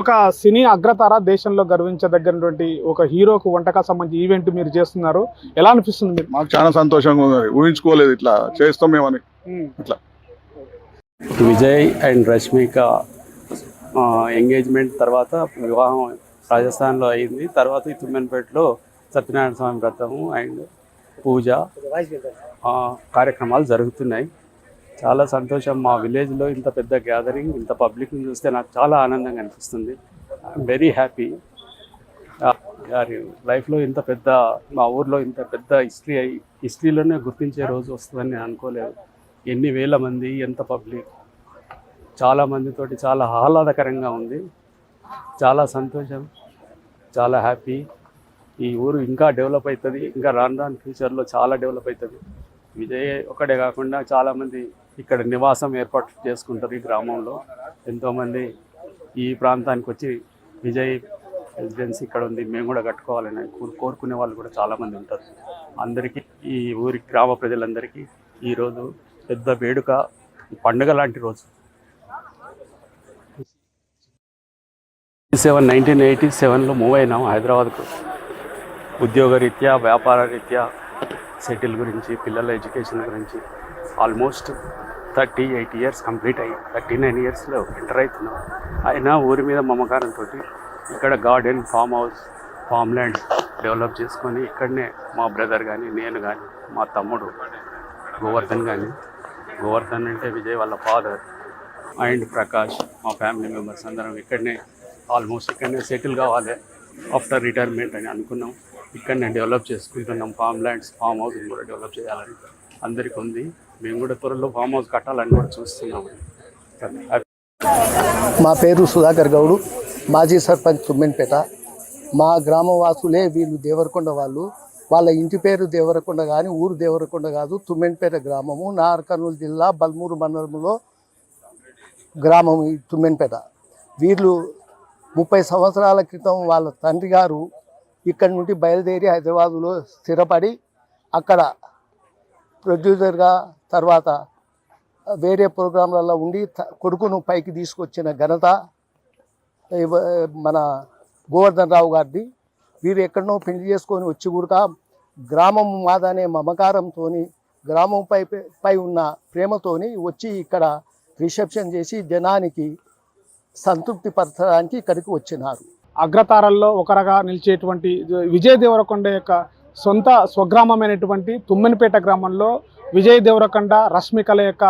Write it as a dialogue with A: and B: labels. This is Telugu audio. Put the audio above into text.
A: ఒక సినీ అగ్రతార దేశంలో గర్వించదగినటువంటి ఒక హీరోకు వంటకాలకు సంబంధించి ఈవెంట్ మీరు చేస్తున్నారు. ఎలా అనిపిస్తుంది మీకు?
B: మాకు చాలా సంతోషంగా ఉంది. ఊహించుకోలేదు ఇట్లా చేస్తాం మేమని. ఇట్లా
C: విజయ్ అండ్ రష్మిక ఎంగేజ్మెంట్ తర్వాత వివాహం రాజస్థాన్లో అయింది. తర్వాత ఈ తుమ్మెనపేటలో సత్యనారాయణ స్వామి వ్రతము అండ్ పూజ కార్యక్రమాలు జరుగుతున్నాయి. చాలా సంతోషం. మా విలేజ్లో ఇంత పెద్ద గ్యాదరింగ్, ఇంత పబ్లిక్ని చూస్తే నాకు చాలా ఆనందంగా అనిపిస్తుంది. I'm very happy. గారి లైఫ్లో ఇంత పెద్ద, మా ఊర్లో ఇంత పెద్ద హిస్టరీలోనే గుర్తించే రోజు వస్తుందని నేను అనుకోలేదు. ఎన్ని వేల మంది, ఎంత పబ్లిక్, చాలా మందితోటి చాలా ఆహ్లాదకరంగా ఉంది. చాలా సంతోషం, చాలా హ్యాపీ. ఈ ఊరు ఇంకా డెవలప్ అవుతుంది, ఇంకా రాను ఫ్యూచర్లో చాలా డెవలప్ అవుతుంది. విజయ్ ఒకటే కాకుండా చాలామంది ఇక్కడ నివాసం ఏర్పాటు చేసుకుంటారు. ఈ గ్రామంలో ఎంతోమంది ఈ ప్రాంతానికి వచ్చి విజయ్ రెసిడెన్సీ ఇక్కడ ఉంది, మేము కూడా కట్టుకోవాలని కోరుకునే వాళ్ళు కూడా చాలామంది ఉంటారు. అందరికీ, ఈ ఊరి గ్రామ ప్రజలందరికీ ఈరోజు పెద్ద వేడుక, పండుగ లాంటి రోజు. 1987లో మూవ్ అయినాం హైదరాబాద్కు. ఉద్యోగరీత్యా, వ్యాపార రీత్యా, సెటిల్ గురించి, పిల్లల ఎడ్యుకేషన్ గురించి. ఆల్మోస్ట్ 38 ఇయర్స్ కంప్లీట్ అయ్యి 39 ఇయర్స్లో ఎంటర్ అవుతున్నాం. అయినా ఊరి మీద మమకారంతో ఇక్కడ garden, farm house, farm land develop చేసుకొని ఇక్కడనే మా బ్రదర్ కానీ, నేను కానీ, మా తమ్ముడు గోవర్ధన్ కానీ, గోవర్ధన్ అంటే విజయ్ వాళ్ళ ఫాదర్, అండ్ ప్రకాష్, మా ఫ్యామిలీ మెంబర్స్ అందరం ఇక్కడనే ఆల్మోస్ట్ ఇక్కడనే సెటిల్ కావాలి ఆఫ్టర్ రిటైర్మెంట్ అని అనుకున్నాం. ఇక్కడనే డెవలప్ చేసుకుంటున్నాం. ఫామ్ ల్యాండ్స్, ఫామ్ హౌస్ కూడా డెవలప్ చేయాలని అందరికీ ఉంది. మేము కూడా త్వరలో ఫామ్ హౌస్ కట్టాలని కూడా చూస్తున్నాం.
D: మా పేరు సుధాకర్ గౌడు, మాజీ సర్పంచ్ తుమ్మెనపేట. మా గ్రామవాసులే వీళ్ళు దేవరకొండ వాళ్ళు. వాళ్ళ ఇంటి పేరు దేవరకొండ కానీ ఊరు దేవరకొండ కాదు, తుమ్మెనపేట గ్రామము, నాగర్ కర్నూలు జిల్లా బల్మూరు మండలంలో గ్రామం ఈ తుమ్మెనపేట. వీళ్ళు 30 సంవత్సరాల క్రితం వాళ్ళ తండ్రి గారు ఇక్కడి నుండి బయలుదేరి హైదరాబాదులో స్థిరపడి అక్కడ ప్రొడ్యూసర్గా, తర్వాత వేరే ప్రోగ్రాంలలో ఉండి కొడుకును పైకి తీసుకొచ్చిన ఘనత మన గోవర్ధన్ రావు గారిది. వీరు ఎక్కడనో పెళ్లి చేసుకొని వచ్చి కూడా గ్రామం మాదనే మమకారంతో, గ్రామంపై ఉన్న ప్రేమతోని వచ్చి ఇక్కడ రిసెప్షన్ చేసి జనానికి సంతృప్తి పరచడానికి ఇక్కడికి వచ్చినారు.
A: అగ్రతారల్లో ఒకరగా నిలిచేటువంటి విజయ్ దేవరకొండ యొక్క స్వగ్రామమైనటువంటి తుమ్మెనపేట గ్రామంలో విజయ్ దేవరకొండ, రష్మికల యొక్క